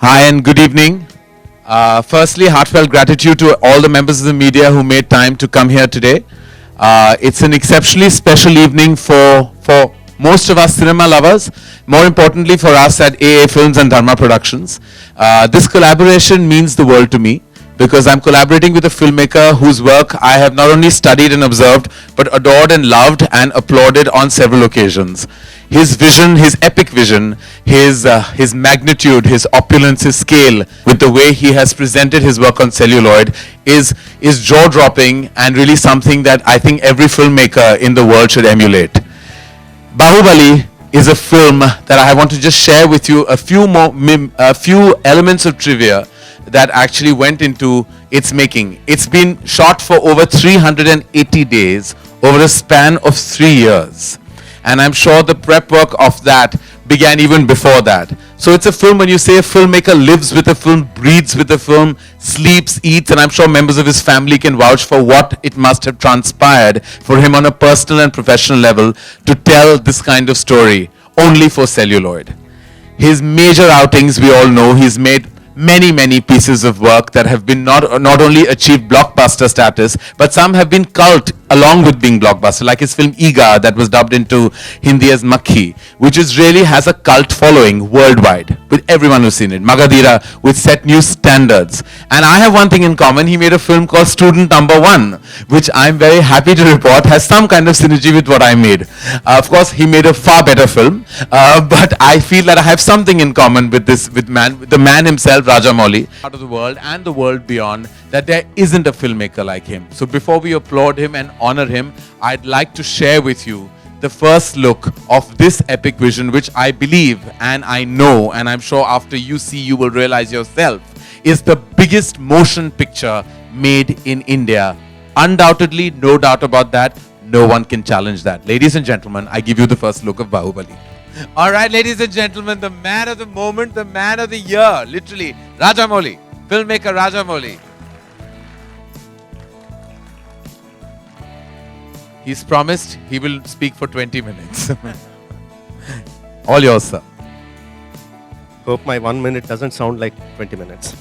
Hi and good evening. Firstly, heartfelt gratitude to all the members of the media who made time to come here today. It's an exceptionally special evening for most of us cinema lovers, more importantly for us at AA Films and Dharma Productions. This collaboration means the world to me because I'm collaborating with a filmmaker whose work I have not only studied and observed, but adored and loved and applauded on several occasions. His vision, his epic vision, his magnitude, his opulence, his scale, with the way he has presented his work on celluloid is jaw-dropping and really something that I think every filmmaker in the world should emulate. Bahubali is a film that I want to just share with you a few elements of trivia that actually went into its making. It's been shot for over 380 days over a span of 3 years. And I'm sure the prep work of that began even before that. So it's a film, when you say a filmmaker lives with a film, breathes with a film, sleeps, eats, and I'm sure members of his family can vouch for what it must have transpired for him on a personal and professional level to tell this kind of story only for celluloid. His major outings, we all know, he's made many pieces of work that have been not only achieved blockbuster status, but some have been cult along with being blockbuster, like his film Iga that was dubbed into Hindi as Makhi, which really has a cult following worldwide with everyone who's seen it. Magadira, which set new standards. And I have one thing in common, he made a film called Student Number One, which I'm very happy to report has some kind of synergy with what I made. Of course, he made a far better film, but I feel that I have something in common with the man himself, Rajamouli, out of the world and the world beyond, that there isn't a filmmaker like him. So before we applaud him and honor him, I'd like to share with you the first look of this epic vision, which I believe and I know, and I'm sure after you see, you will realize yourself, is the biggest motion picture made in India. Undoubtedly, no doubt about that. No one can challenge that. Ladies and gentlemen, I give you the first look of Bahubali. All right, ladies and gentlemen, the man of the moment, the man of the year, literally, Rajamouli, filmmaker Rajamouli. He's promised he will speak for 20 minutes. All yours, sir. Hope my 1 minute doesn't sound like 20 minutes.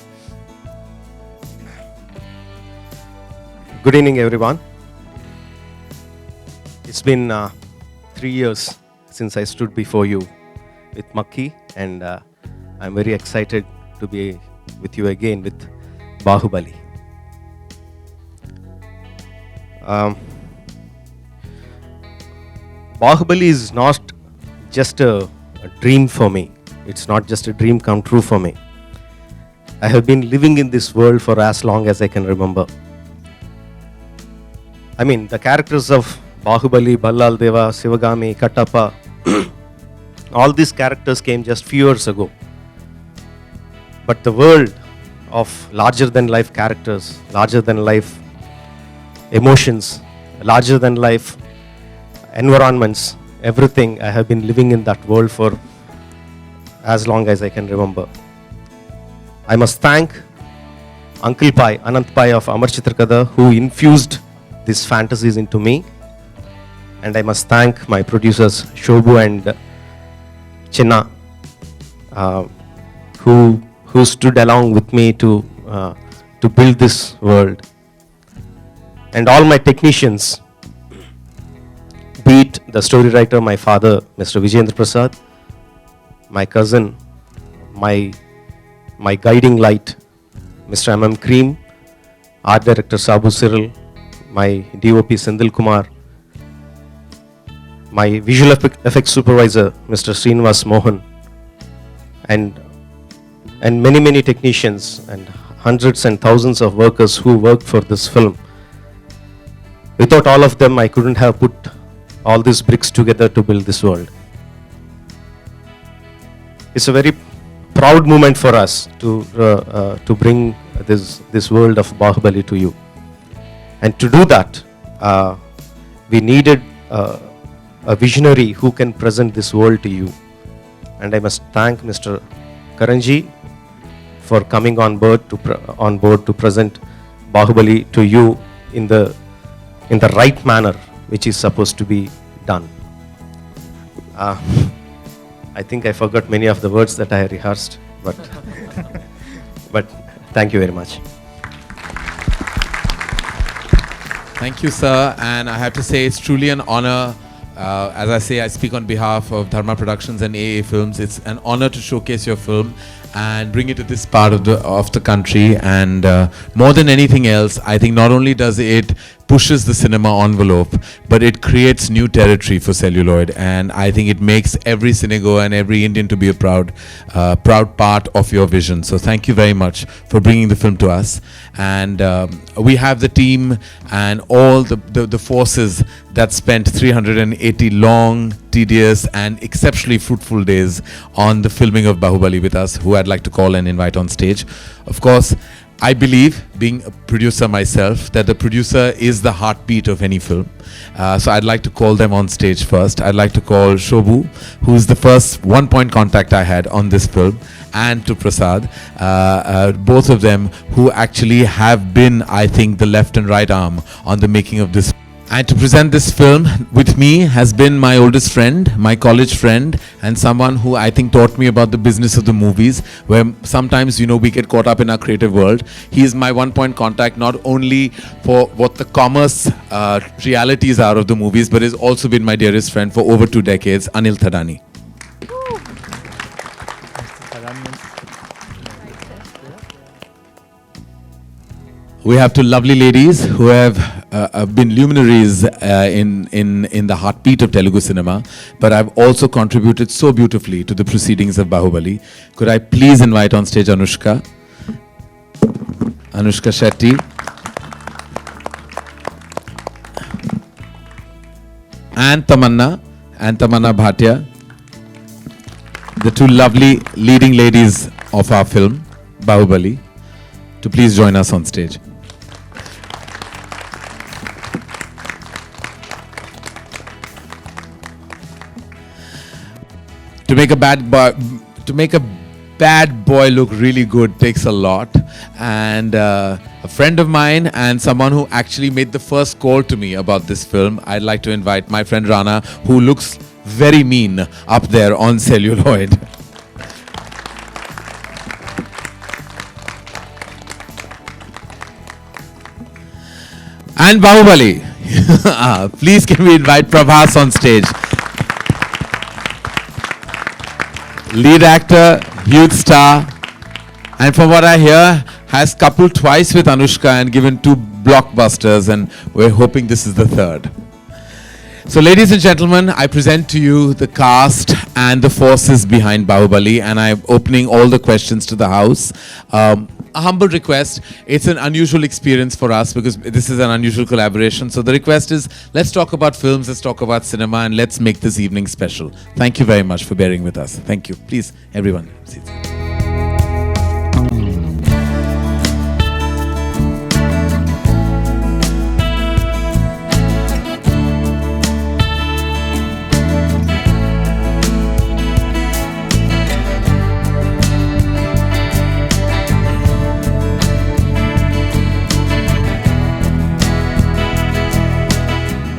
Good evening, everyone. It's been 3 years since I stood before you with Makhi, and I'm very excited to be with you again with Bahubali. Bahubali is not just a dream for me. It's not just a dream come true for me. I have been living in this world for as long as I can remember. I mean, the characters of Bahubali, Ballal Deva, Sivagami, Kattappa, all these characters came just few years ago. But the world of larger than life characters, larger than life emotions, larger than life environments, everything, I have been living in that world for as long as I can remember. I must thank Uncle Pai, Anant Pai of Amar Chitrakada, who infused these fantasies into me. And I must thank my producers Shobhu and Chinna, who stood along with me to build this world. And all my technicians, be it the story writer, my father, Mr. Vijayendra Prasad, my cousin, my guiding light, Mr. M.M. Cream, art director Sabu Cyril, my DOP Sendil Kumar, my visual effects supervisor, Mr. Srinivas Mohan, and many technicians and hundreds and thousands of workers who worked for this film. Without all of them, I couldn't have put all these bricks together to build this world. It's a very proud moment for us to bring this world of Bahubali to you. And to do that, we needed a visionary who can present this world to you. And I must thank Mr. Karan for coming on board to present Bahubali to you in the right manner, which is supposed to be done. I think I forgot many of the words that I rehearsed, but But thank you very much. Thank you, sir. And I have to say, it's truly an honor. As I say, I speak on behalf of Dharma Productions and AA Films. It's an honor to showcase your film and bring it to this part of the country. And more than anything else, I think not only does it pushes the cinema envelope, but it creates new territory for celluloid. And I think it makes every cinegoer and every Indian to be a proud part of your vision. So thank you very much for bringing the film to us. And we have the team and all the forces that spent 380 long, tedious and exceptionally fruitful days on the filming of Bahubali with us, who I'd like to call and invite on stage. Of course, I believe, being a producer myself, that the producer is the heartbeat of any film. So I'd like to call them on stage first. I'd like to call Shobhu, who's the first one-point contact I had on this film, and to Prasad, both of them who actually have been, I think, the left and right arm on the making of this. And to present this film with me has been my oldest friend, my college friend, and someone who I think taught me about the business of the movies, where sometimes, you know, we get caught up in our creative world. He is my one-point contact, not only for what the commerce realities are of the movies, but has also been my dearest friend for over 2 decades, Anil Thadani. We have 2 lovely ladies who have been luminaries in the heartbeat of Telugu cinema, but have also contributed so beautifully to the proceedings of Bahubali. Could I please invite on stage Anushka Shetty, and Tamanna Bhatia, the 2 lovely leading ladies of our film, Bahubali, to please join us on stage. To make a bad boy look really good takes a lot, and a friend of mine and someone who actually made the first call to me about this film, I'd like to invite my friend Rana, who looks very mean up there on celluloid. And Bahubali. Please can we invite Prabhas on stage. Lead actor, huge star, and from what I hear, has coupled twice with Anushka and given 2 blockbusters, and we're hoping this is the 3rd. So ladies and gentlemen, I present to you the cast and the forces behind Bahubali, and I'm opening all the questions to the house. A humble request. It's an unusual experience for us because this is an unusual collaboration. So the request is, let's talk about films, let's talk about cinema, and let's make this evening special. Thank you very much for bearing with us. Thank you. Please, everyone. Sit.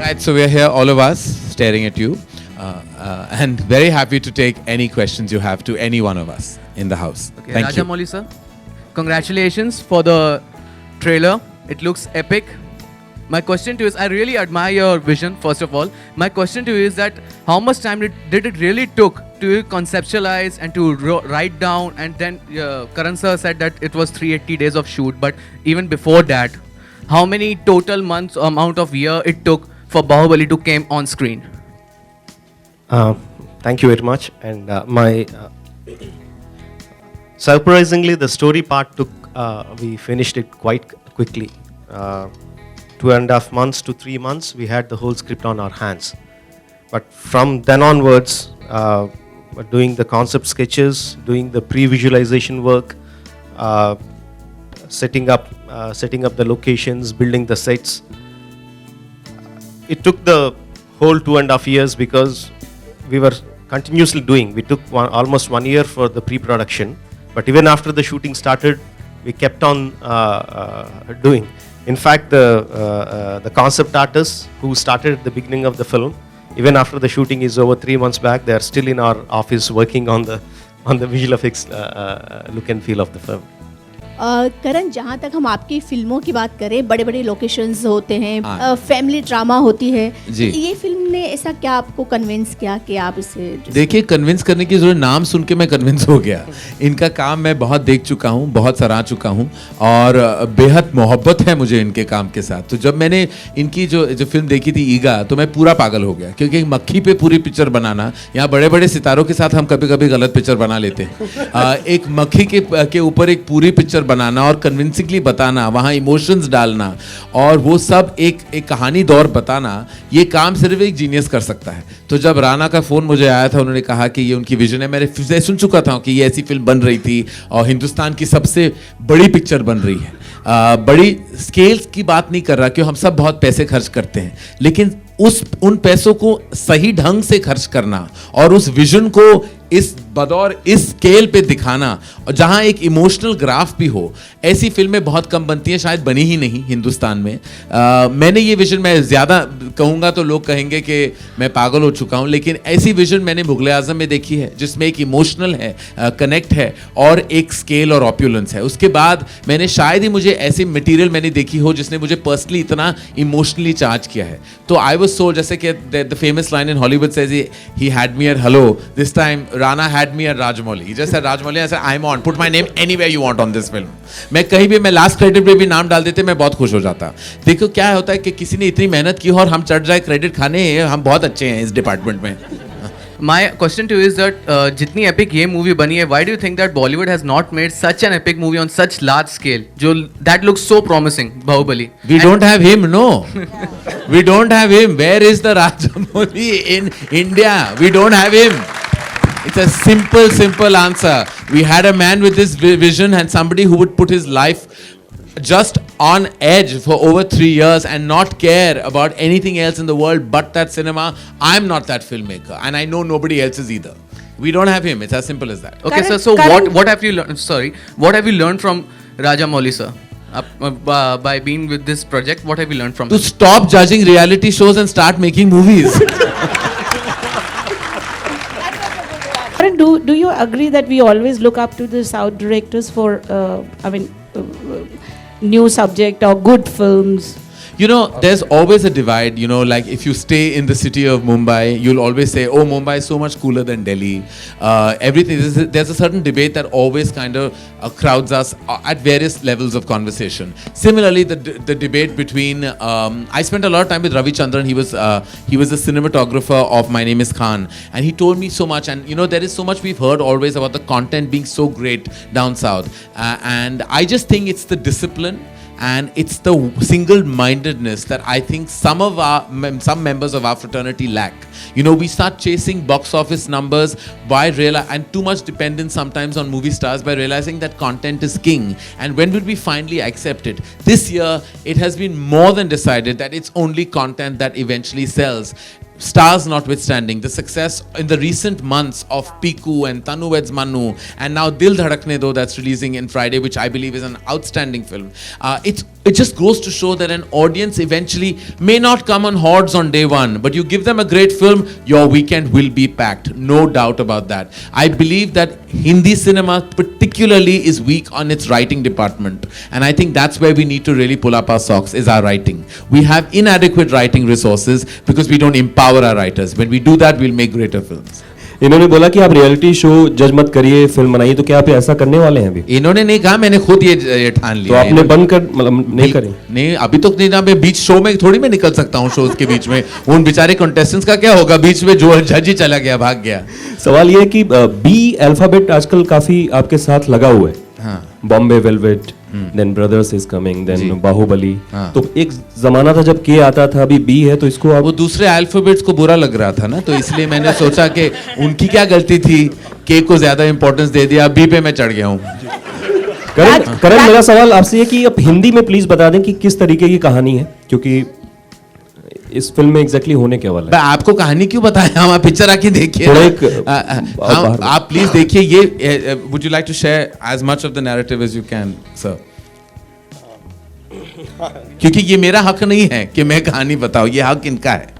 Right, so we are here, all of us, staring at you, and very happy to take any questions you have to any one of us in the house. Okay, Thank you. Rajamouli sir, congratulations for the trailer. It looks epic. My question to you is, I really admire your vision, first of all. My question to you is that how much time did it really took to conceptualize and to write down, and then Karan sir said that it was 380 days of shoot, but even before that, how many total months, amount of year it took for Bahubali to came on screen? Thank you very much. And surprisingly, the story part took, we finished it quite quickly. 2.5 months to 3 months, we had the whole script on our hands. But from then onwards, doing the concept sketches, doing the pre-visualization work, setting up the locations, building the sets. It took the whole 2.5 years because we were continuously doing. We took almost 1 year for the pre-production, but even after the shooting started, we kept on doing. In fact, the concept artists who started at the beginning of the film, even after the shooting is over 3 months back, they are still in our office working on the on the visual effects look and feel of the film. करण, जहाँ तक हम आपकी फिल्मों की बात करें, बड़े बड़े लोकेशंस होते हैं, फैमिली ड्रामा होती है, जी। ये फिल्म ने ऐसा क्या आपको कन्विंस किया कि आप इसे? देखिए, कन्विंस करने की जरूरत, नाम सुन के मैं कन्विंस हो गया। इनका काम मैं बहुत देख चुका हूँ, बहुत सराह चुका हूँ और बेहद मोहब्बत है मुझे इनके काम के साथ। तो जब मैंने इनकी जो फिल्म देखी थी ईगा, तो मैं पूरा पागल हो गया, क्योंकि एक मक्खी पे पूरी पिक्चर बनाना, यहाँ बड़े बड़े सितारों के साथ हम कभी कभी गलत पिक्चर बना लेते हैं। एक मक्खी के ऊपर एक पूरी पिक्चर बनाना और कन्विंसिंगली बताना, वहाँ इमोशंस डालना और वो सब एक कहानी दौर बताना, ये काम सिर्फ एक जीनियस कर सकता है। तो जब राना का फ़ोन मुझे आया था, उन्होंने कहा कि ये उनकी विजन है, मैंने सुन चुका था कि ये ऐसी फिल्म बन रही थी और हिंदुस्तान की सबसे बड़ी पिक्चर बन रही है। बड़ी स्केल्स की बात नहीं कर रहा, क्योंकि हम सब बहुत पैसे खर्च करते हैं, लेकिन उन पैसों को सही ढंग से खर्च करना और उस विजन को इस बदौर इस स्केल पे दिखाना, और जहां एक इमोशनल ग्राफ भी हो, ऐसी फिल्में बहुत कम बनती हैं, शायद बनी ही नहीं हिंदुस्तान में। मैंने ये विजन, मैं ज़्यादा कहूँगा तो लोग कहेंगे कि मैं पागल हो चुका हूँ, लेकिन ऐसी विजन मैंने मुगल आज़म में देखी है, जिसमें एक इमोशनल है, कनेक्ट है और एक स्केल और ऑप्यूलेंस है। उसके बाद मैंने शायद ही मुझे ऐसी मटेरियल मैंने देखी हो जिसने मुझे पर्सनली इतना इमोशनली चार्ज किया है। तो आई वाज सो, जैसे कि the famous line in Hollywood says, he had me at hello, this time Rana had me at Rajamouli. He just said Rajamouli. I said I'm on. Put my name anywhere you want on this film. मैं कहीं भी, मैं last credit पे भी नाम डाल देते, मैं बहुत खुश हो जाता। देखो क्या होता है कि किसी ने इतनी मेहनत की हो और हम चढ़ जाए क्रेडिट खाने, हम बहुत अच्छे हैं इस डिपार्टमेंट में। My question to you is that जितनी epic ये movie बनी है, why do you think that Bollywood has not made such an epic movie on such large scale? जो that looks so promising, Bahubali. We don't have him, no. We don't have him. Where is the Rajamouli in India? We don't have him. It's a simple answer. We had a man with this vision and somebody who would put his life just on edge for over 3 years and not care about anything else in the world but that cinema. I'm not that filmmaker, and I know nobody else is either. We don't have him. It's as simple as that. Okay, sir. So what have you learned? Sorry, what have you learned from Rajamouli, sir? By being with this project, what have you learned from To him? stop judging reality shows and start making movies. Karan, do you agree that we always look up to the South directors for, new subject or good films? You know, there's always a divide, you know, like if you stay in the city of Mumbai, you'll always say, oh, Mumbai is so much cooler than Delhi. Everything, there's a certain debate that always kind of crowds us at various levels of conversation. Similarly, the debate between, I spent a lot of time with Ravi Chandran. He was a cinematographer of My Name is Khan, and he told me so much. And you know, there is so much we've heard always about the content being so great down south, and I just think it's the discipline and it's the single-mindedness that I think some members of our fraternity lack. You know, we start chasing box office numbers and too much dependence sometimes on movie stars, by realizing that content is king. And when will we finally accept it? This year, it has been more than decided that it's only content that eventually sells. Stars notwithstanding, the success in the recent months of Piku and Tanu Weds Manu, and now Dil Dhadakne Do, that's releasing in Friday, which I believe is an outstanding film. It just goes to show that an audience eventually may not come on hordes on day one, but you give them a great film, your weekend will be packed. No doubt about that. I believe that Hindi cinema particularly is weak on its writing department, and I think that's where we need to really pull up our socks, is our writing. We have inadequate writing resources because we don't empower our writers. When we do that, we'll make greater films. इन्होंने बोला कि आप reality show जज मत करिए, film बनाइए, तो क्या आप ऐसा करने वाले हैं अभी? इन्होंने नहीं कहा, मैंने खुद ये ठान लिया। तो आपने बंद कर, मतलब नहीं करें? नहीं, अभी तो नहीं ना, मैं बीच शो में थोड़ी मैं निकल सकता हूँ, शोज के बीच में। उन बेचारे कंटेस्टेंट्स का क्या होगा, बीच में जो जज ही चला गया, भाग गया। सवाल ये है कि बी अल्फाबेट आजकल काफी आपके साथ लगा हुआ है। हाँ। Bombay Velvet, then Brothers is coming, then Baahubali. हाँ। तो एक जमाना था जब के आता था, अभी बी है, तो इसको आप... वो दूसरे अल्फाबेट्स को बुरा लग रहा था ना, तो इसलिए मैंने सोचा कि उनकी क्या गलती थी, के को ज्यादा इंपॉर्टेंस दे दिया, बी पे मैं चढ़ गया हूँ। करण, मेरा सवाल आपसे ये कि आप हिंदी में प्लीज बता दें कि किस तरीके की कहानी है, क्योंकि इस फिल्म में एग्जैक्टली होने क्या वाला है। आपको कहानी क्यों बताया, हम आप पिक्चर आके देखिए। आप प्लीज देखिए ये। Would you like to share as much of the narrative as you can, sir? क्योंकि ये मेरा हक नहीं है कि मैं कहानी बताऊं, ये हक इनका है।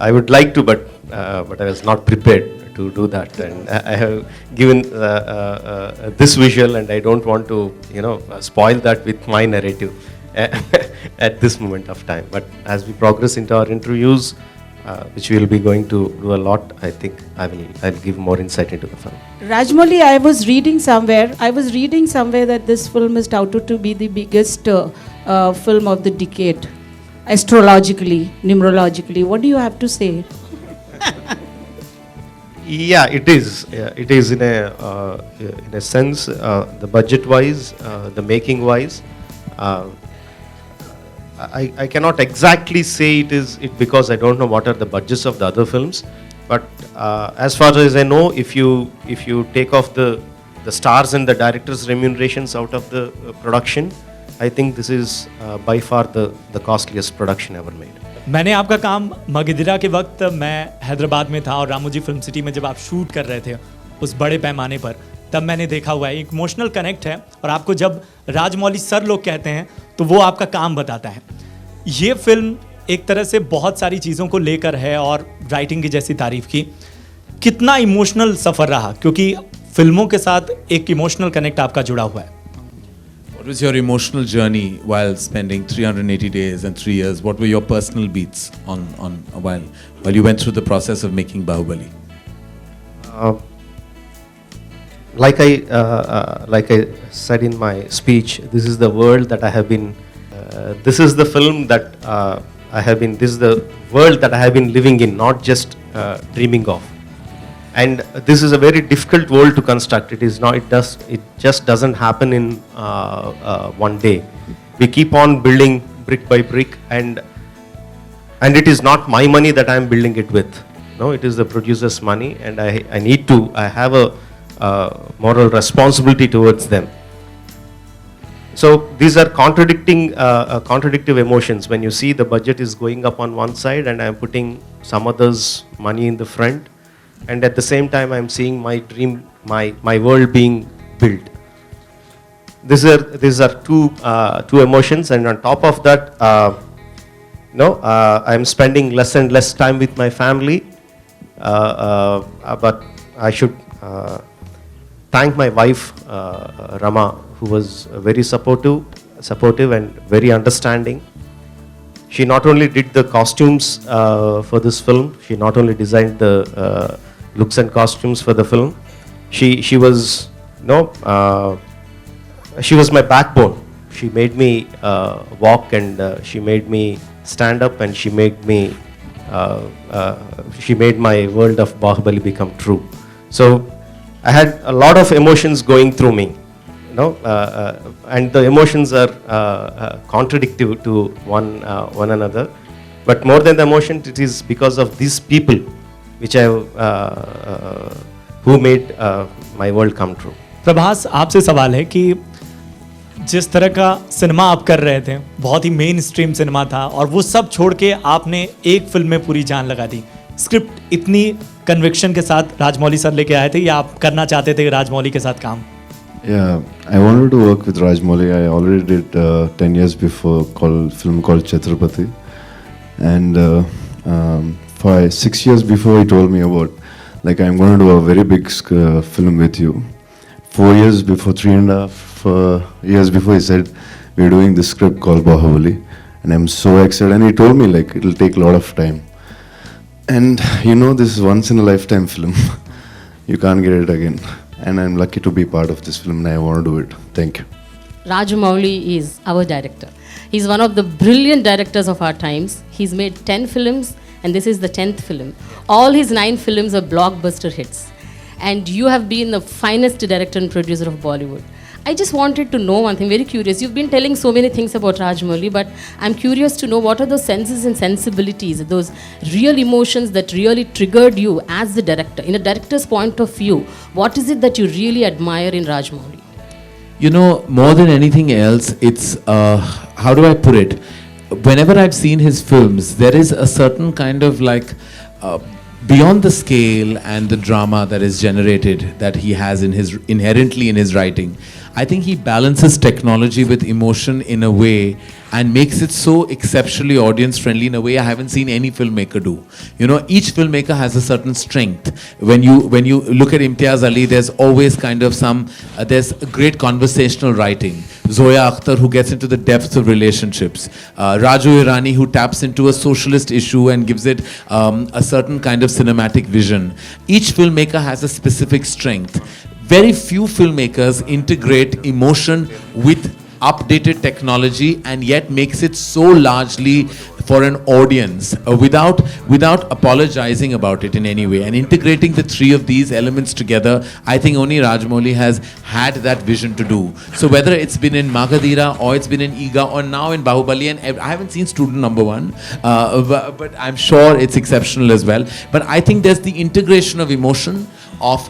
I would like to, but I was not prepared to do that, and I have given this visual, and I don't want to spoil that with my narrative at this moment of time. But as we progress into our interviews, which we will be going to do a lot, I think I'll give more insight into the film. Rajamouli, I was reading somewhere that this film is touted to be the biggest film of the decade, astrologically, numerologically. What do you have to say? Yeah, it is. It is in a sense, the budget-wise, the making-wise. I cannot exactly say it because I don't know what are the budgets of the other films. But as far as I know, if you take off the stars and the directors' remunerations out of the production, I think this is by far the costliest production ever made. मैंने आपका काम मगधिरा के वक्त मैं हैदराबाद में था और Ramoji film city में जब आप शूट कर रहे थे उस बड़े पैमाने पर, तब मैंने देखा हुआ है, एक इमोशनल कनेक्ट है और आपको जब राजमौली सर लोग कहते हैं तो वो आपका काम बताता है। ये फिल्म एक तरह से बहुत सारी चीज़ों को लेकर है और राइटिंग की जैसी तारीफ की, कितना इमोशनल सफ़र रहा, क्योंकि फिल्मों के साथ एक इमोशनल कनेक्ट आपका जुड़ा हुआ है। What was your emotional journey while spending 380 days and 3 years? What were your personal beats on while you went through the process of making Bahubali? Like I said in my speech, this is the world that I have been. This is the film that I have been. This is the world that I have been living in, not just dreaming of. And this is a very difficult world to construct. It is not. It just doesn't happen in one day. We keep on building brick by brick, and it is not my money that I am building it with. No, it is the producer's money, and I need to. I have a moral responsibility towards them. So these are contradictive emotions. When you see the budget is going up on one side, and I am putting some others' money in the front. And at the same time, I'm seeing my dream, my world being built. These are two emotions, and on top of that, I'm spending less and less time with my family. But I should thank my wife, Rama, who was very supportive and very understanding. She not only did the costumes for this film, she not only designed the looks and costumes for the film. She was she was my backbone. She made me walk, and she made me stand up, and she made my world of Bahubali become true. So I had a lot of emotions going through me, and the emotions are contradictory to one another. But more than the emotion, it is because of these people which who made my world come true. Prabhas, आपसे सवाल है कि जिस तरह का cinema आप कर रहे थे, बहुत ही मेन स्ट्रीम सिनेमा था, और वो सब छोड़ के आपने एक फिल्म में पूरी जान लगा दी। स्क्रिप्ट इतनी कन्विक्शन के साथ राजमौली सर लेके आए थे या आप करना चाहते थे राजमौली के साथ काम? Yeah, I wanted to work with Rajamouli. I already did 10 years before film called Chhatrapati, and 6 years before he told me about I'm going to do a very big film with you. 4 years before, 3.5 years before, he said we're doing this script called Bahubali, and I'm so excited. And he told me it'll take a lot of time, and this is once in a lifetime film. You can't get it again. And I'm lucky to be part of this film, and I want to do it. Thank you. Rajamouli is our director. He's one of the brilliant directors of our times. He's made 10 films, and this is the 10th film. All his 9 films are blockbuster hits. And you have been the finest director and producer of Bollywood. I just wanted to know one thing, very curious. You've been telling so many things about Rajamouli, but I'm curious to know what are those senses and sensibilities, those real emotions that really triggered you as the director. In a director's point of view, what is it that you really admire in Rajamouli? More than anything else, it's, how do I put it? Whenever I've seen his films, there is a certain kind of beyond the scale and the drama that is generated that he has inherently in his writing. I think he balances technology with emotion in a way and makes it so exceptionally audience friendly in a way I haven't seen any filmmaker do. You know, each filmmaker has a certain strength. When you look at Imtiaz Ali, there's always kind of there's a great conversational writing. Zoya Akhtar, who gets into the depths of relationships. Raju Irani, who taps into a socialist issue and gives it a certain kind of cinematic vision. Each filmmaker has a specific strength. Very few filmmakers integrate emotion with updated technology and yet makes it so largely for an audience without apologizing about it in any way, and integrating the three of these elements together. I think only Rajamouli has had that vision to do. So whether it's been in Magadhira or it's been in Iga or now in Bahubali, and I haven't seen Student Number One, but I'm sure it's exceptional as well. But I think there's the integration of emotion, of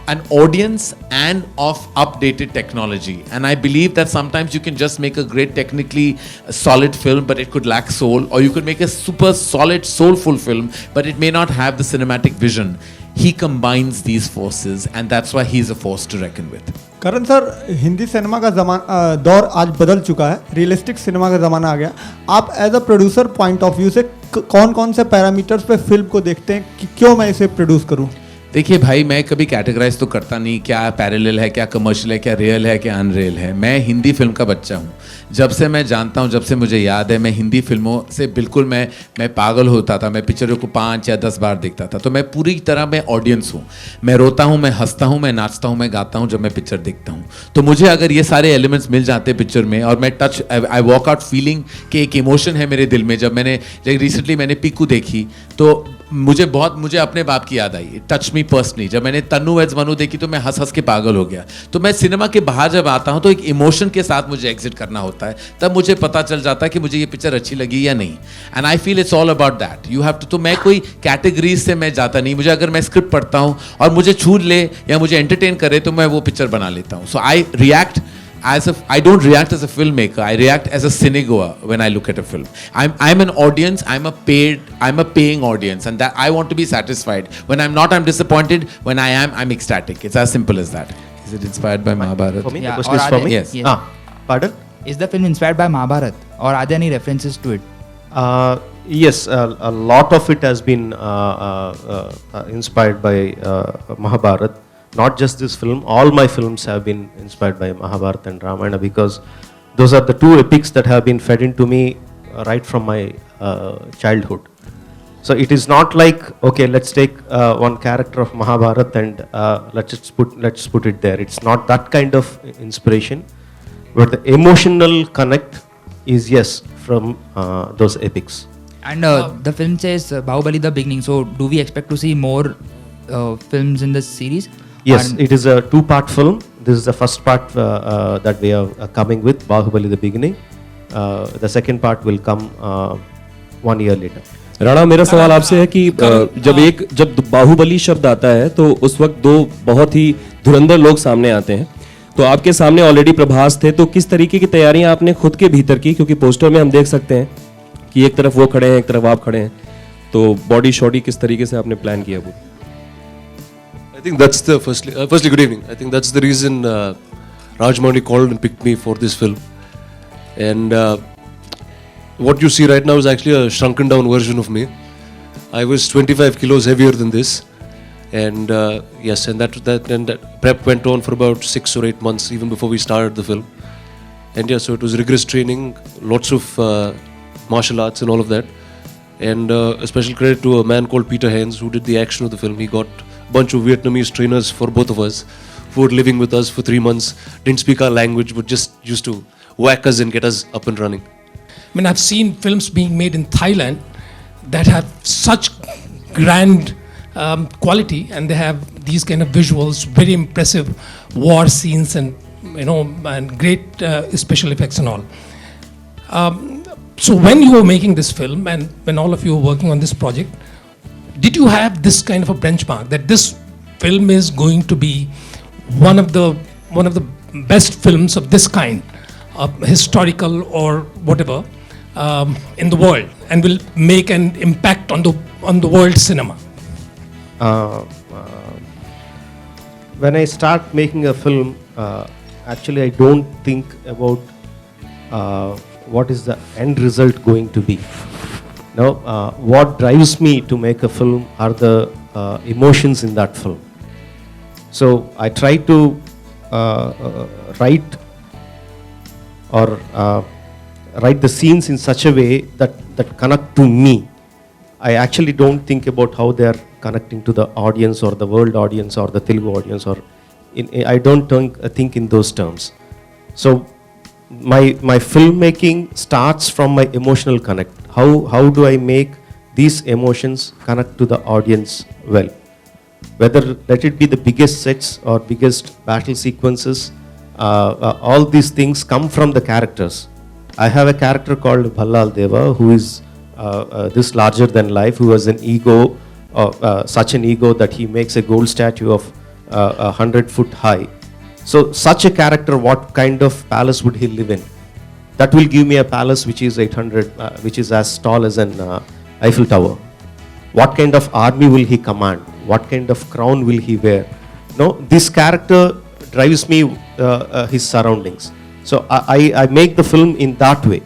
an audience and of updated technology, and I believe that sometimes you can just make a great technically solid film but it could lack soul, or you could make a super solid soulful film but it may not have the cinematic vision. He combines these forces and that's why he's a force to reckon with. Karan sir, Hindi cinema का दौर आज बदल चुका है, realistic cinema का ज़माना आ गया. आप as a producer point of view से कौन कौन से पैरामीटर्स पे फिल्म को देखते हैं कि क्यों मैं इसे प्रोड्यूस करूं? देखिए भाई, मैं कभी कैटेगराइज तो करता नहीं क्या पैरेलल है, क्या कमर्शियल है, क्या रियल है, क्या अनरियल है. मैं हिंदी फिल्म का बच्चा हूँ. जब से मैं जानता हूँ, जब से मुझे याद है, मैं हिंदी फिल्मों से बिल्कुल मैं पागल होता था. मैं पिक्चरों को 5 या 10 बार देखता था. तो मैं पूरी तरह मैं ऑडियंस हूँ. मैं रोता हूँ, मैं हंसता हूँ, मैं नाचता हूँ, मैं गाता हूँ जब मैं पिक्चर देखता हूँ. तो मुझे अगर ये सारे एलिमेंट्स मिल जाते हैं पिक्चर में और मैं आई वॉक आउट फीलिंग कि एक इमोशन है मेरे दिल में. जब रिसेंटली मैंने पीकू देखी तो मुझे अपने बाप की याद आई. Touch me personally. जब मैंने तन्नू एज मनु देखी तो मैं हंस हंस के पागल हो गया. तो मैं सिनेमा के बाहर जब आता हूँ तो एक इमोशन के साथ मुझे एग्जिट करना होता है. तब मुझे पता चल जाता है कि मुझे ये पिक्चर अच्छी लगी या नहीं. And I feel it's all about that. You have to. तो मैं कोई कैटेगरीज से मैं जाता नहीं. मुझे अगर मैं स्क्रिप्ट पढ़ता हूँ और मुझे छू ले या मुझे एंटरटेन करे तो मैं वो पिक्चर बना लेता हूँ. So I react I don't react as a filmmaker. I react as a cinegoer when I look at a film. I'm an audience. I'm a paying audience, and that I want to be satisfied. When I'm not, I'm disappointed. When I am, I'm ecstatic. It's as simple as that. Is it inspired by Mahabharata? For me, Yeah, the question or is are for they- me. Yes. Yes. Pardon? Is the film inspired by Mahabharata, or are there any references to it? Yes, a lot of it has been inspired by Mahabharata. Not just this film, all my films have been inspired by Mahabharata and Ramayana because those are the two epics that have been fed into me right from my childhood. So it is not like, okay, let's take one character of Mahabharata and let's put it there. It's not that kind of inspiration, but the emotional connect is yes from those epics. And the film says Bahubali the beginning. So do we expect to see more films in this series? Yes, And it is a 2-part film. This is the first part that we are coming with, Bahubali the beginning. The second part will come 1 year later. Rana, मेरा सवाल आपसे है कि जब बाहुबली शब्द आता है तो उस वक्त 2 बहुत ही धुरंधर लोग सामने आते हैं. तो आपके सामने ऑलरेडी प्रभास थे, तो किस तरीके की तैयारियां आपने खुद के भीतर की, क्योंकि पोस्टर में हम देख सकते हैं कि एक तरफ वो खड़े हैं, एक तरफ आप खड़े हैं, तो बॉडी शॉडी किस तरीके से आपने प्लान किया वो? I think that's the firstly good evening. I think that's the reason Rajamouli called and picked me for this film. And what you see right now is actually a shrunken down version of me. I was 25 kilos heavier than this, and yes, and that prep went on for about 6 or 8 months even before we started the film. And yeah, so it was rigorous training, lots of martial arts and all of that. And a special credit to a man called Peter Hens who did the action of the film. He got bunch of Vietnamese trainers for both of us who were living with us for 3 months, didn't speak our language but just used to whack us and get us up and running. I mean, I've seen films being made in Thailand that have such grand quality, and they have these kind of visuals, very impressive war scenes, and and great special effects and all. So when you were making this film and when all of you were working on this project, did you have this kind of a benchmark that this film is going to be one of the best films of this kind, historical or whatever, in the world, and will make an impact on the world cinema? When I start making a film, actually I don't think about what is the end result going to be. Now, what drives me to make a film are the emotions in that film. So I try to write the scenes in such a way that connect to me. I actually don't think about how they are connecting to the audience or the world audience or the Telugu audience, or I don't think in those terms. So my filmmaking starts from my emotional connect. How do I make these emotions connect to the audience well? Whether let it be the biggest sets or biggest battle sequences, all these things come from the characters. I have a character called Ballal Deva who is this larger than life, who has an ego, such an ego that he makes a gold statue of 100 foot high. So such a character, what kind of palace would he live in? That will give me a palace which is 800, which is as tall as an Eiffel Tower. What kind of army will he command? What kind of crown will he wear? No, this character drives me his surroundings. So I make the film in that way.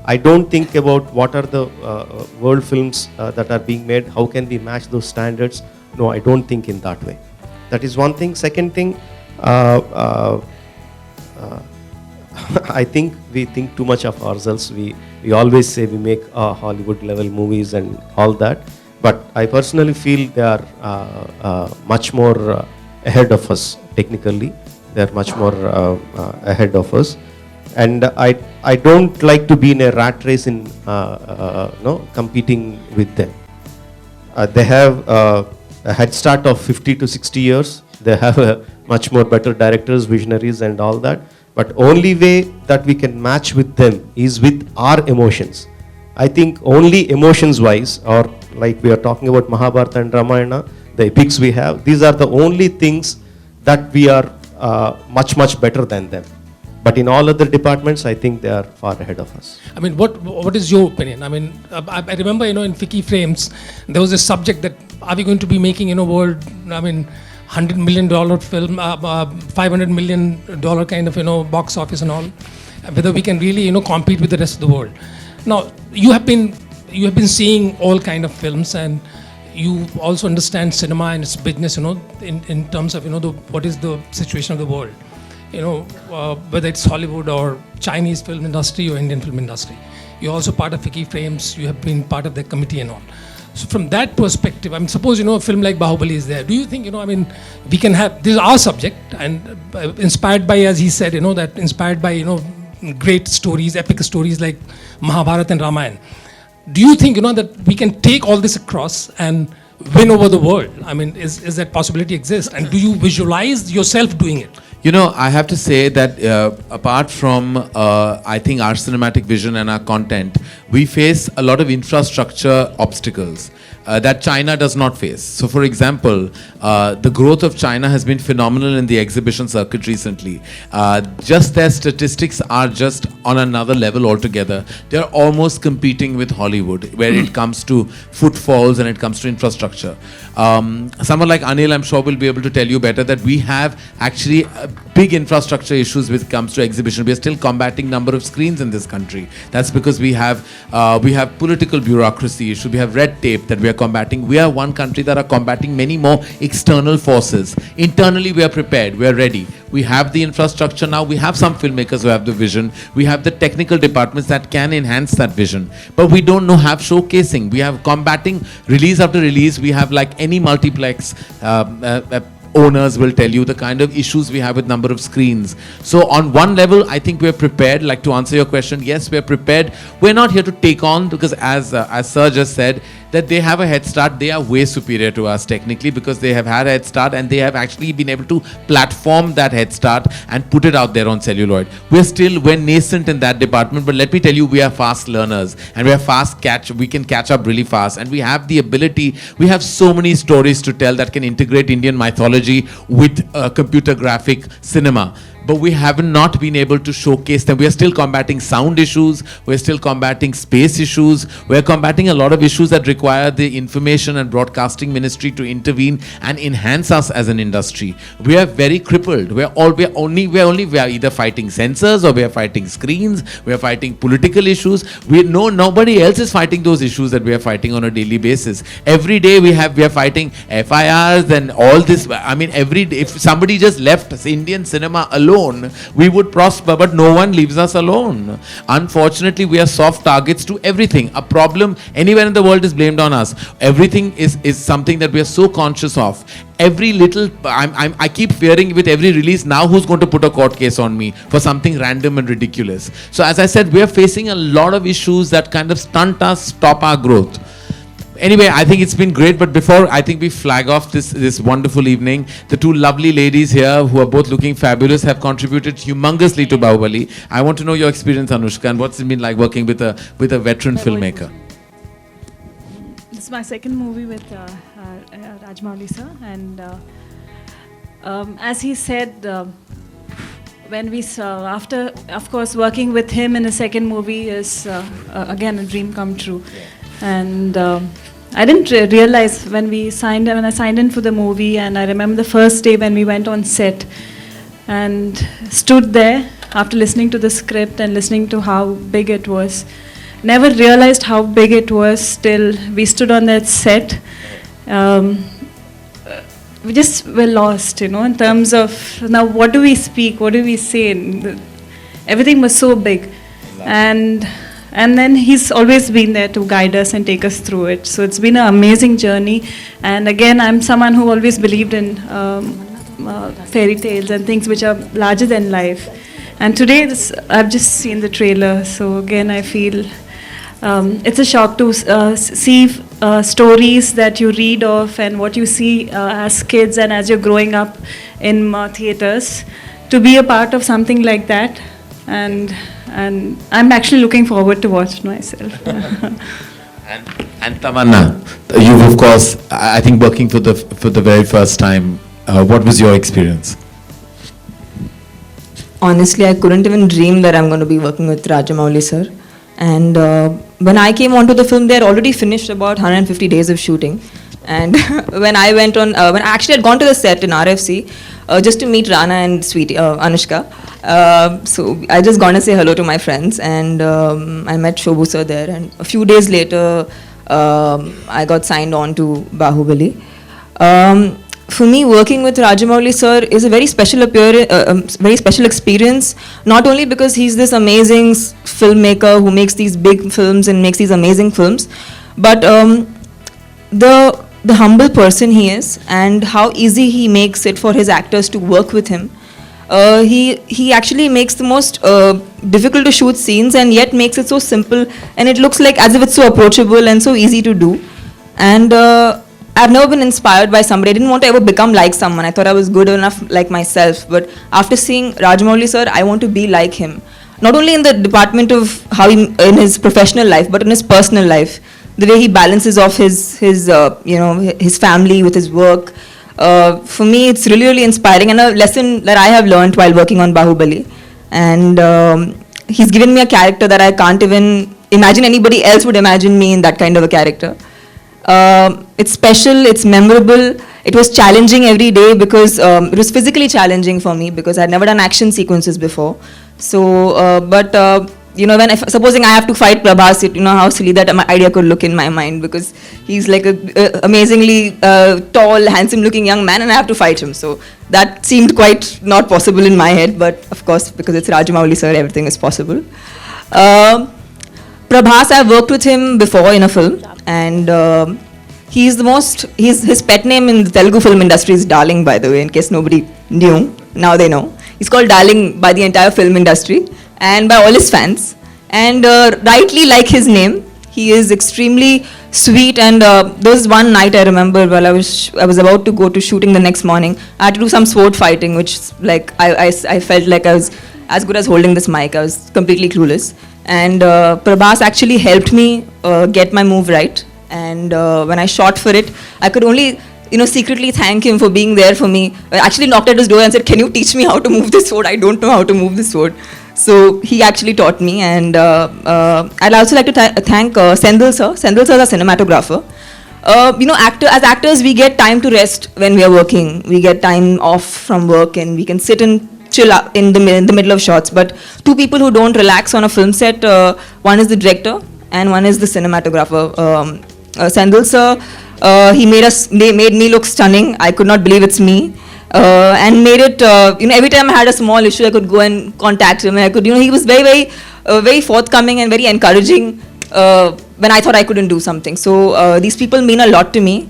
I don't think about what are the world films that are being made, how can we match those standards. No, I don't think in that way. That is one thing. Second thing, I think we think too much of ourselves. We always say we make Hollywood level movies and all that, but I personally feel they are much more ahead of us technically. They are much more ahead of us, and I don't like to be in a rat race in competing with them. They have a head start of 50 to 60 years. They have a much more better directors, visionaries and all that. But only way that we can match with them is with our emotions. I think only emotions wise, or like we are talking about Mahabharata and Ramayana, the epics we have, these are the only things that we are much better than them. But in all other departments, I think they are far ahead of us. I mean, what is your opinion? I mean, I remember, in Ficky Frames, there was a subject that are we going to be making, world, $100 million film, $500 million kind of, box office and all, whether we can really, compete with the rest of the world. Now, you have been seeing all kind of films, and you also understand cinema and its business, in terms of, what is the situation of the world, whether it's Hollywood or Chinese film industry or Indian film industry. You're also part of Ficky Frames, you have been part of the committee and all. So from that perspective, suppose, a film like Bahubali is there. Do you think, we can have, this is our subject, and inspired by, as he said, that inspired by, great stories, epic stories like Mahabharata and Ramayana. Do you think, that we can take all this across and win over the world? Is that possibility exist? And do you visualize yourself doing it? I have to say that apart from, I think, our cinematic vision and our content, we face a lot of infrastructure obstacles that China does not face. So, for example, the growth of China has been phenomenal in the exhibition circuit recently. Just their statistics are just on another level altogether. They're almost competing with Hollywood where it comes to footfalls and it comes to infrastructure. Someone like Anil, I'm sure, will be able to tell you better that we have actually big infrastructure issues when it comes to exhibition. We are still combating number of screens in this country. That's because we have political bureaucracy issues. We have red tape that we are combating. We are one country that are combating many more external forces. Internally, we are prepared. We are ready. We have the infrastructure now. We have some filmmakers who have the vision. We have the technical departments that can enhance that vision. But we don't have showcasing. We have combating release after release. We have, like any multiplex owners will tell you, the kind of issues we have with number of screens. So on one level, I think we're prepared. Like, to answer your question, yes, we're prepared. We're not here to take on, because as Sir just said, that they have a head start. They are way superior to us technically, because they have had a head start and they have actually been able to platform that head start and put it out there on celluloid. We're nascent in that department, but let me tell you, we are fast learners and we are we can catch up really fast, and we have the ability. We have so many stories to tell that can integrate Indian mythology with computer graphic cinema. but we have not been able to showcase them. We are still combating sound issues, we're still combating space issues, we're combating a lot of issues that require the information and broadcasting ministry to intervene and enhance us as an industry. We are very crippled. We are either fighting censors, or we are fighting screens, we are fighting political issues. Nobody else is fighting those issues that we are fighting on a daily basis. Every day we are fighting FIRs and all this. I mean, every day, if somebody just left Indian cinema alone, we would prosper, but no one leaves us alone. Unfortunately, we are soft targets to everything. A problem anywhere in the world is blamed on us. Everything is something that we are so conscious of. Every little, I keep fearing with every release, now who's going to put a court case on me for something random and ridiculous. So as I said, we are facing a lot of issues that kind of stunt us, stop our growth. Anyway, I think it's been great, but before I think we flag off this wonderful evening, the two lovely ladies here who are both looking fabulous have contributed humongously to Bahubali. I want to know your experience, Anushka, and what's it been like working with a veteran filmmaker? This is my second movie with Rajamouli sir, and as he said, when we saw, after of course working with him in a second movie is again a dream come true. And I didn't realize when I signed in for the movie, and I remember the first day when we went on set and stood there after listening to the script and listening to how big it was. Never realized how big it was till we stood on that set. We just were lost, in terms of, now what do we speak, what do we say? Everything was so big. And then he's always been there to guide us and take us through it. So it's been an amazing journey. And again, I'm someone who always believed in fairy tales and things which are larger than life. And today, I've just seen the trailer. So again, I feel it's a shock to see stories that you read of and what you see as kids and as you're growing up in theatres, to be a part of something like that. And I'm actually looking forward to watch myself. and Tamanna, you've of course, I think working for the very first time. What was your experience? Honestly, I couldn't even dream that I'm going to be working with Rajamouli sir. And when I came onto the film, they had already finished about 150 days of shooting. And when I went on, when I actually had gone to the set in RFC just to meet Rana and Sweetie, Anushka. So I just gone to say hello to my friends, and I met Shobhu sir there. And a few days later, I got signed on to Bahubali. For me, working with Rajamouli sir is a very special experience. Not only because he's this amazing filmmaker who makes these big films and makes these amazing films, but the humble person he is, and how easy he makes it for his actors to work with him. He actually makes the most difficult to shoot scenes and yet makes it so simple, and it looks like as if it's so approachable and so easy to do. And I've never been inspired by somebody. I didn't want to ever become like someone. I thought I was good enough like myself. But after seeing Rajamouli sir, I want to be like him. Not only in the department of how he, in his professional life, but in his personal life. The way he balances off his family with his work. For me, it's really, really inspiring, and a lesson that I have learned while working on Bahubali. And he's given me a character that I can't even imagine anybody else would imagine me in that kind of a character. It's special, it's memorable. It was challenging every day because it was physically challenging for me because I'd never done action sequences before. So, supposing I have to fight Prabhas, how silly that my idea could look in my mind, because he's like a amazingly tall, handsome-looking young man, and I have to fight him. So that seemed quite not possible in my head, but of course, because it's Rajamouli sir, everything is possible. Prabhas, I've worked with him before in a film, and his pet name in the Telugu film industry is Darling, by the way, in case nobody knew. Now they know. He's called Darling by the entire film industry and by all his fans. And rightly like his name, he is extremely sweet. And there was one night I remember while I was about to go to shooting the next morning. I had to do some sword fighting, which like I felt like I was as good as holding this mic. I was completely clueless. And Prabhas actually helped me get my move right. And when I shot for it, I could only secretly thank him for being there for me. I actually knocked at his door and said, "Can you teach me how to move this sword? I don't know how to move this sword." So he actually taught me, and I'd also like to thank Sendil sir. Sendil sir is a cinematographer. As actors, we get time to rest when we are working. We get time off from work, and we can sit and chill out in the middle of shots. But two people who don't relax on a film set, one is the director and one is the cinematographer. Sendil sir, he made me look stunning. I could not believe it's me. And made it, every time I had a small issue, I could go and contact him. And I could, he was very forthcoming and very encouraging when I thought I couldn't do something. So these people mean a lot to me.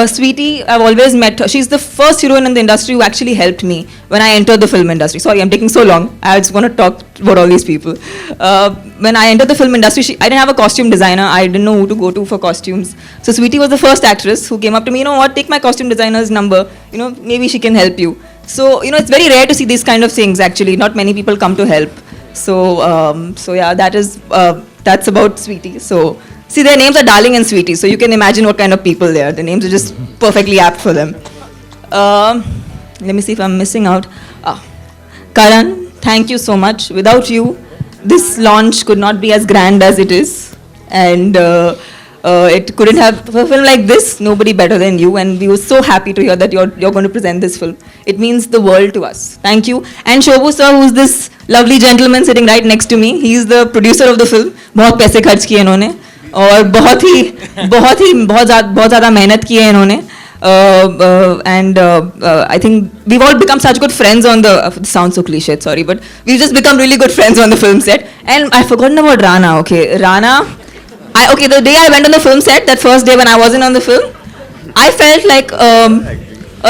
Sweetie, I've always met her. She's the first heroine in the industry who actually helped me when I entered the film industry. Sorry, I'm taking so long. I just want to talk about all these people. When I entered the film industry, I didn't have a costume designer. I didn't know who to go to for costumes. So Sweetie was the first actress who came up to me, take my costume designer's number. Maybe she can help you. So, it's very rare to see these kind of things actually. Not many people come to help. So, yeah, that's about Sweetie. So, see, their names are Darling and Sweetie, so you can imagine what kind of people they are. The names are just perfectly apt for them. Let me see if I'm missing out. Karan, thank you so much. Without you, this launch could not be as grand as it is. And it couldn't have, for a film like this, nobody better than you. And we were so happy to hear that you're going to present this film. It means the world to us. Thank you. And Shobhu sir, who's this lovely gentleman sitting right next to me. He's the producer of the film. बहुत पैसे खर्च किए इन्होंने और बहुत ज़्यादा मेहनत की है इन्होंने. And I think we've all become such good friends on the, sounds so cliched, sorry, but we've just become really good friends on the film set. And I've forgotten about Rana, okay. Rana, the day I went on the film set, that first day when I wasn't on the film, I felt like a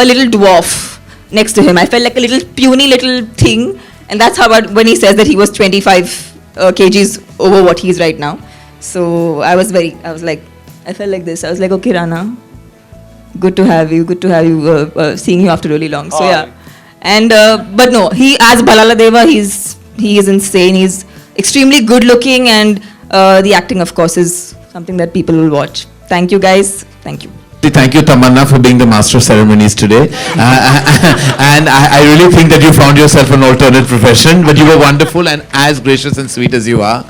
little dwarf next to him. I felt like a little puny little thing. And that's how, when he says that he was 25 kgs over what he is right now. So I felt like this. I was like, okay, Rana, good to have you, seeing you after really long. So yeah. And, but no, he, as Bhalala Deva, he is insane. He's extremely good looking, and the acting, of course, is something that people will watch. Thank you, guys. Thank you. Thank you, Tamanna, for being the master of ceremonies today. And I really think that you found yourself an alternate profession, but you were wonderful and as gracious and sweet as you are.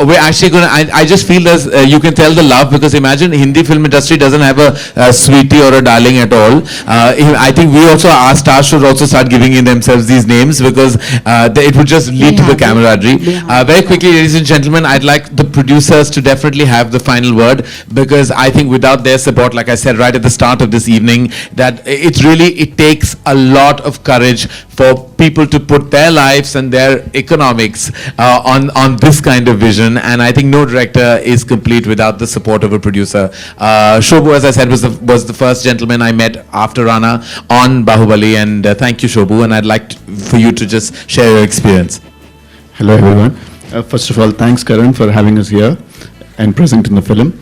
We're actually going to, I just feel that you can tell the love, because imagine Hindi film industry doesn't have a sweetie or a darling at all. I think our stars should also start giving in themselves these names, because it would just lead to the camaraderie. Very quickly, ladies and gentlemen, I'd like the producers to definitely have the final word, because I think without their support, like I said right at the start of this evening, that it takes a lot of courage for people to put their lives and their economics on this kind of vision, and I think no director is complete without the support of a producer. Shobhu, as I said, was the first gentleman I met after Rana on Bahubali, and thank you, Shobhu, and I'd like for you to just share your experience. Hello everyone. First of all, thanks Karan for having us here and present in the film.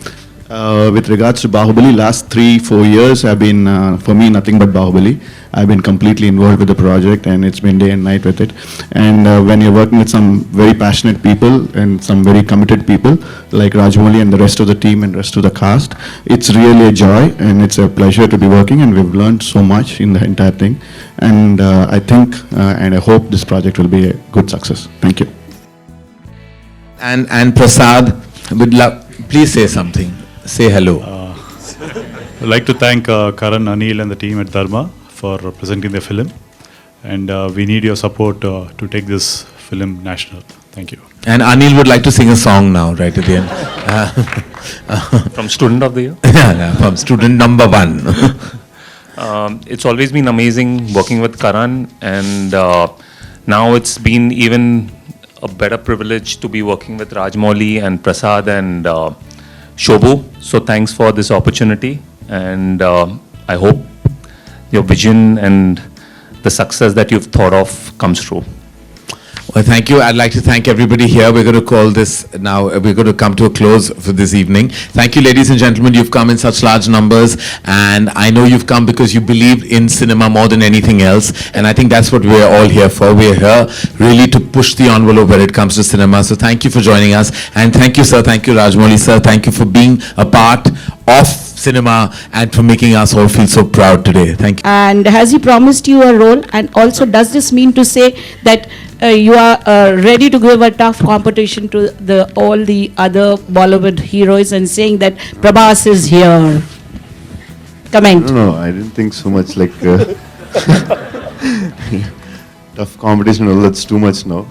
With regards to Bahubali, last 3-4 years have been, for me, nothing but Bahubali. I've been completely involved with the project, and it's been day and night with it. And when you're working with some very passionate people and some very committed people, like Rajamouli and the rest of the team and rest of the cast, it's really a joy and it's a pleasure to be working, and we've learned so much in the entire thing. And I think and I hope this project will be a good success. Thank you. And Prasad, would love, please say something. Say hello. I'd like to thank Karan, Anil and the team at Dharma for presenting the film, and we need your support to take this film national. Thank you. And Anil would like to sing a song now, right at the end. From Student of the Year? Yeah, from Student number 1. It's always been amazing working with Karan, and now it's been even a better privilege to be working with Rajamouli and Prasad and Shobhu. So thanks for this opportunity, and I hope your vision and the success that you've thought of comes true. Well, thank you. I'd like to thank everybody here. We're going to call this now, we're going to come to a close for this evening. Thank you, ladies and gentlemen. You've come in such large numbers, and I know you've come because you believe in cinema more than anything else, and I think that's what we're all here for. We're here really to push the envelope when it comes to cinema. So thank you for joining us, and thank you, sir. Thank you, Rajamouli, sir. Thank you for being a part of cinema and for making us all feel so proud today. Thank you. And has he promised you a role? And also, does this mean to say that you are ready to give a tough competition to all the other Bollywood heroes and saying that Prabhas is here? Comment. No, I didn't think so much like tough competition. Well, that's too much now.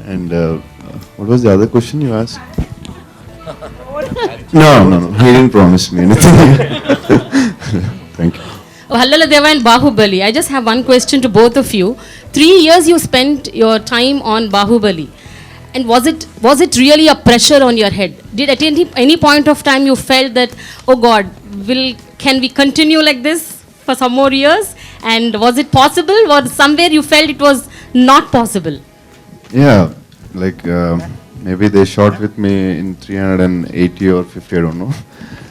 And what was the other question you asked? No, he didn't promise me anything. Thank you. Halladeva and Bahubali. I just have one question to both of you. 3 years you spent your time on Bahubali. And was it really a pressure on your head? Did at any point of time you felt that, oh God, can we continue like this for some more years? And was it possible, or somewhere you felt it was not possible? Yeah, like maybe they shot with me in 380 or 50, I don't know.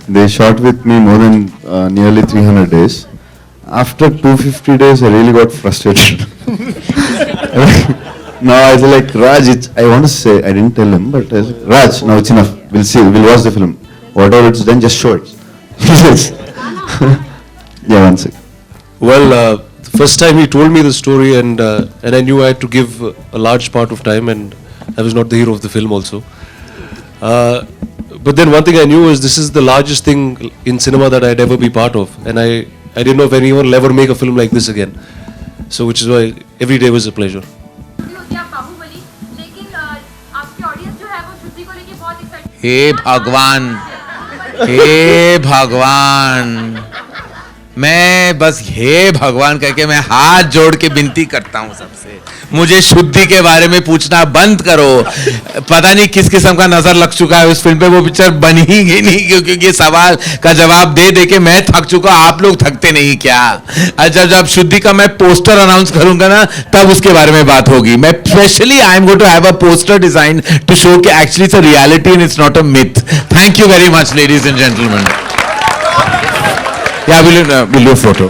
They shot with me more than nearly 300 days. After 250 days, I really got frustrated. Now I was like, Raj, I want to say, I didn't tell him, but I was like, Raj, now it's enough. We'll see, we'll watch the film. Whatever it's done, just show it. Yeah, one second. Well, the first time he told me the story, and I knew I had to give a large part of time, and I was not the hero of the film also. But then one thing I knew is this is the largest thing in cinema that I'd ever be part of, and I didn't know if anyone will ever make a film like this again. So which is why every day was a pleasure. हे भगवान, हे भगवान, मैं बस हे भगवान करके मैं हाथ जोड़ के विनती करता हूँ सबसे, मुझे शुद्धि के बारे में पूछना बंद करो. पता नहीं किस किस्म का नजर लग चुका है उस फिल्म पे, वो पिक्चर बनी ही नहीं क्योंकि ये सवाल का जवाब दे दे के मैं थक चुका. आप लोग थकते नहीं क्या? जब शुद्धि का मैं पोस्टर अनाउंस करूंगा ना, तब उसके बारे में बात होगी. मैं specially I am going to have a poster design to show कि actually it's a reality and it's not a myth. Thank you very much, ladies and gentleman. Yeah, we'll do a photo.